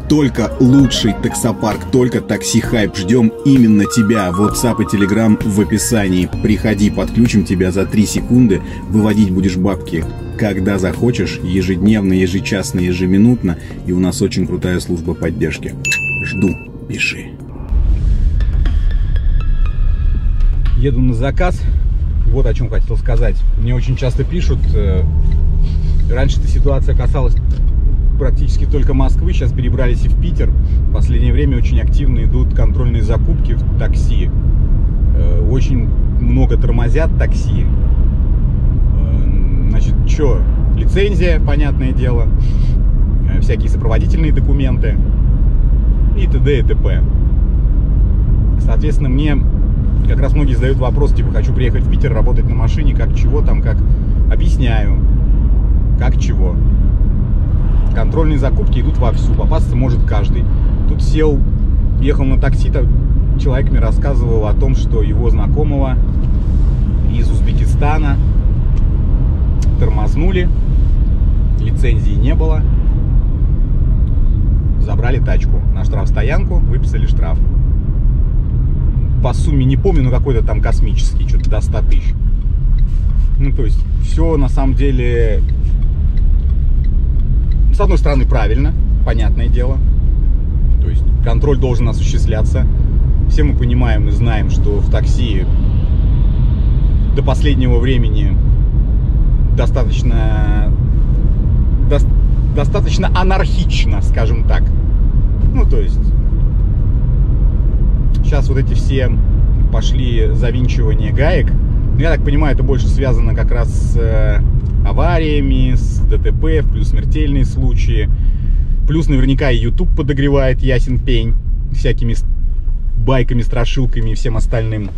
Только лучший таксопарк, только Такси Хайп. Ждем именно тебя. WhatsApp и Telegram в описании. Приходи, подключим тебя за 3 секунды. Выводить будешь бабки, когда захочешь, ежедневно, ежечасно, ежеминутно. И у нас очень крутая служба поддержки. Жду, пиши. Еду на заказ. Вот о чем хотел сказать. Мне очень часто пишут, раньше эта ситуация касалась практически только Москвы, сейчас перебрались и в Питер. В последнее время очень активно идут контрольные закупки в такси. Очень много тормозят такси. Значит, что? Лицензия, понятное дело, всякие сопроводительные документы и т.д. и т.п. Соответственно, мне как раз многие задают вопрос, типа, хочу приехать в Питер, работать на машине, как чего там, как. Объясняю, как чего. Контрольные закупки идут вовсю, попасться может каждый. Тут сел, ехал на такси, человек мне рассказывал о том, что его знакомого из Узбекистана тормознули, лицензии не было, забрали тачку на штрафстоянку, выписали штраф. По сумме не помню, но какой-то там космический, что-то до 100 тысяч. Ну, то есть, все на самом деле, с одной стороны, правильно, понятное дело. То есть, контроль должен осуществляться. Все мы понимаем и знаем, что в такси до последнего времени достаточно анархично, скажем так. Ну, то есть, сейчас вот эти все пошли завинчивания гаек. Я так понимаю, это больше связано как раз с авариями, с ДТП, плюс смертельные случаи. Плюс наверняка и YouTube подогревает, ясен пень, всякими байками, страшилками и всем остальным.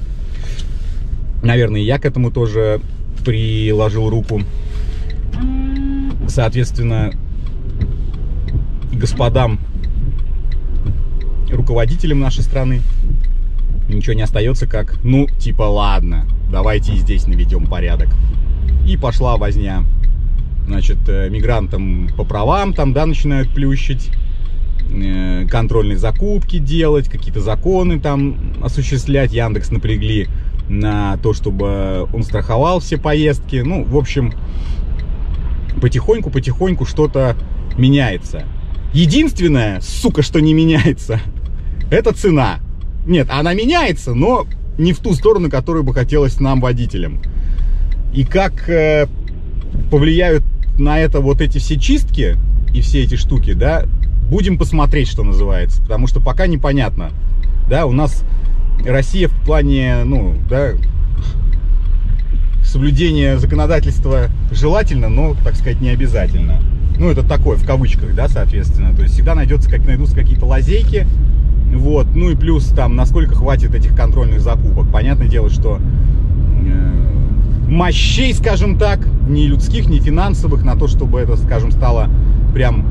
Наверное, я к этому тоже приложил руку. Соответственно, господам руководителям нашей страны ничего не остается, как, ну, типа, ладно, давайте и здесь наведем порядок. И пошла возня. Значит, мигрантам по правам там, да, начинают плющить, контрольные закупки делать, какие-то законы там осуществлять. Яндекс напрягли на то, чтобы он страховал все поездки. Ну, в общем, потихоньку что-то меняется. Единственное, сука, что не меняется, это цена. Нет, она меняется, но не в ту сторону, которую бы хотелось нам, водителям. И как повлияют на это вот эти все чистки и все эти штуки, да, будем посмотреть, что называется. Потому что пока непонятно. Да, у нас Россия в плане, ну, да, соблюдения законодательства желательно, но, так сказать, не обязательно. Ну, это такое, в кавычках, да, соответственно. То есть всегда найдутся какие-то лазейки. Вот, ну и плюс там, насколько хватит этих контрольных закупок. Понятное дело, что мощей, скажем так, ни людских, ни финансовых, на то, чтобы это, скажем, стало прям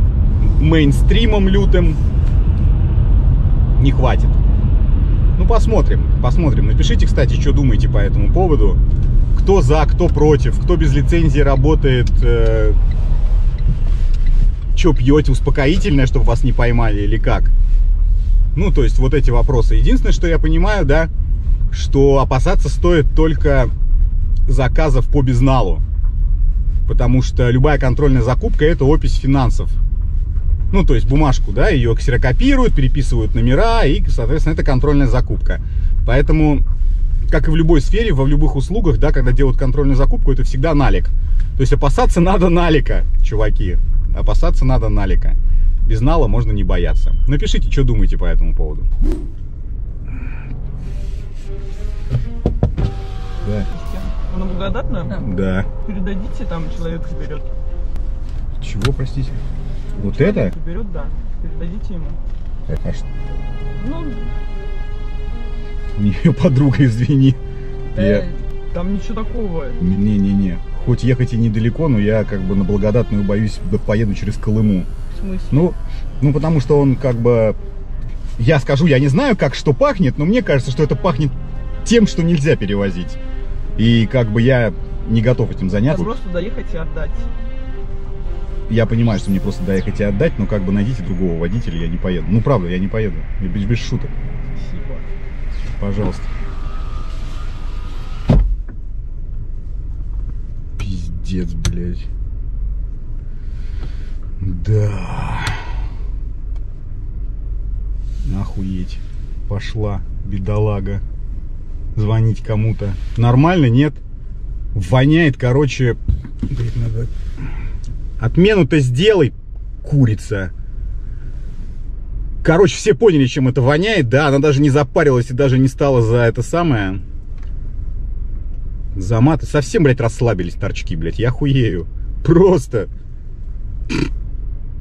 мейнстримом лютым, не хватит. Ну, посмотрим. Напишите, кстати, что думаете по этому поводу. Кто за, кто против, кто без лицензии работает, что пьете, успокоительное, чтобы вас не поймали или как. Ну, то есть, вот эти вопросы. Единственное, что я понимаю, да, что опасаться стоит только заказов по безналу. Потому что любая контрольная закупка – это опись финансов. Ну, то есть, бумажку, да, ее ксерокопируют, переписывают номера, и, соответственно, это контрольная закупка. Поэтому, как и в любой сфере, в любых услугах, да, когда делают контрольную закупку, это всегда налик. То есть, опасаться надо налика, чуваки. Опасаться надо налика. Без нала можно не бояться. Напишите, что думаете по этому поводу. Да. Она благодатна? Да. Передадите, там человек заберет. Чего, простите? Вот человек это? Заберет, да. Передадите ему. А что? Ну, Ее подруга, извини. там ничего такого. Не-не-не. Хоть ехать и недалеко, но я как бы на благодатную, боюсь, поеду через Колыму. В смысле? Ну, потому что он как бы... Я скажу, я не знаю, как что пахнет, но мне кажется, что это пахнет тем, что нельзя перевозить. И как бы я не готов этим заняться. Просто доехать и отдать. я понимаю, что мне просто доехать и отдать, но как бы найдите другого водителя, я не поеду. Ну, правда, я не поеду. Без шуток. Спасибо. Пожалуйста. Пиздец, блядь. Да. Охуеть. Пошла, бедолага. Звонить кому-то. Нормально, нет? Воняет, короче. Блядь, надо... Отмену-то сделай, курица. Короче, все поняли, чем это воняет. Да, она даже не запарилась и даже не стала за это самое. За маты. Совсем, блядь, расслабились торчки, блядь. Я хуею. Просто.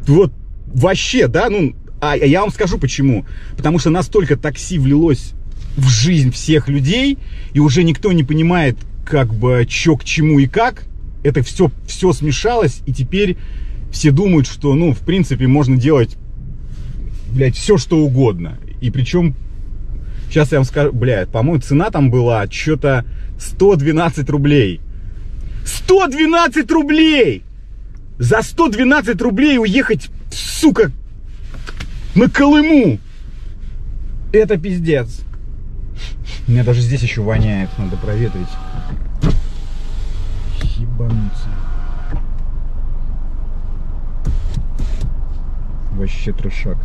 Вот вообще, да, ну... А я вам скажу почему. Потому что настолько такси влилось в жизнь всех людей, и уже никто не понимает, как бы, чё к чему и как. Это все смешалось, и теперь все думают, что, ну, в принципе, можно делать, блядь, все что угодно. И причем, сейчас я вам скажу, блядь, по-моему, цена там была что-то 112 рублей. 112 рублей! За 112 рублей уехать, сука, на Колыму! Это пиздец. У меня даже здесь еще воняет, надо проветрить. Ебануться. Вообще трешак.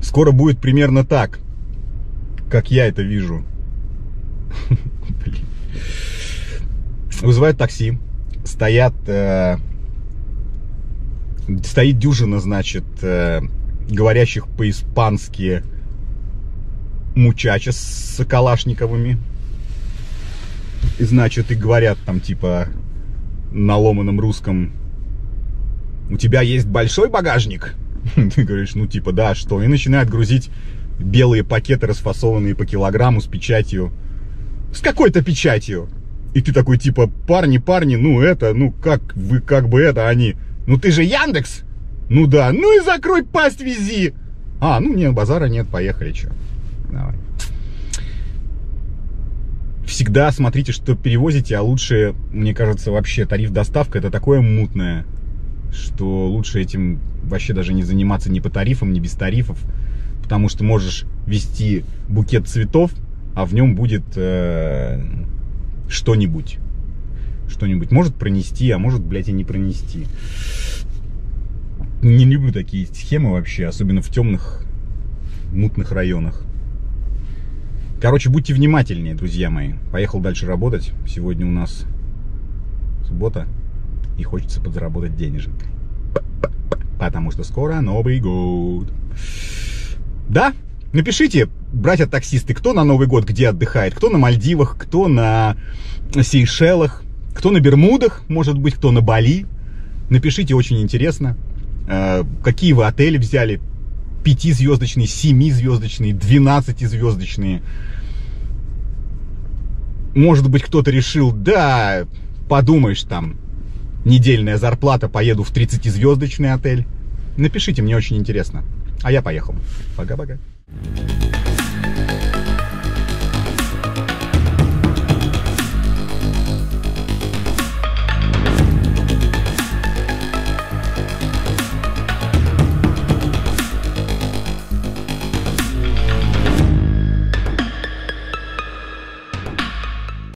Скоро будет примерно так, как я это вижу. Вызывают такси. Стоит дюжина, значит, говорящих по-испански мучача с калашниковыми. И, значит, и говорят там, типа, на ломаном русском: у тебя есть большой багажник? Ты говоришь, ну, типа, да, что? И начинают грузить белые пакеты, расфасованные по килограмму, с печатью. С какой-то печатью. И ты такой, типа, парни, ну, это, ну, как вы, как бы это, они... Ну, ты же Яндекс? Ну, да. Ну, и закрой пасть, вези. А, ну, нет, базара нет, поехали, что. Давай. Всегда смотрите, что перевозите, а лучше, мне кажется, вообще тариф доставка — это такое мутное, что лучше этим вообще даже не заниматься ни по тарифам, ни без тарифов, потому что можешь везти букет цветов, а в нем будет что-нибудь. Что-нибудь может пронести, а может, блядь, и не пронести. Не люблю такие схемы вообще, особенно в темных, мутных районах. Короче, будьте внимательнее, друзья мои. Поехал дальше работать. Сегодня у нас суббота, и хочется подзаработать денежек. Потому что скоро Новый год. Да, напишите, братья-таксисты, кто на Новый год где отдыхает. Кто на Мальдивах, кто на Сейшелах, кто на Бермудах, может быть, кто на Бали. Напишите, очень интересно. Какие вы отели взяли. 5-звездочные, 7-звездочные, 12-звездочные. Может быть, кто-то решил, да, подумаешь, там, недельная зарплата, поеду в 30-звездочный отель. Напишите, мне очень интересно. А я поехал. Пока-пока.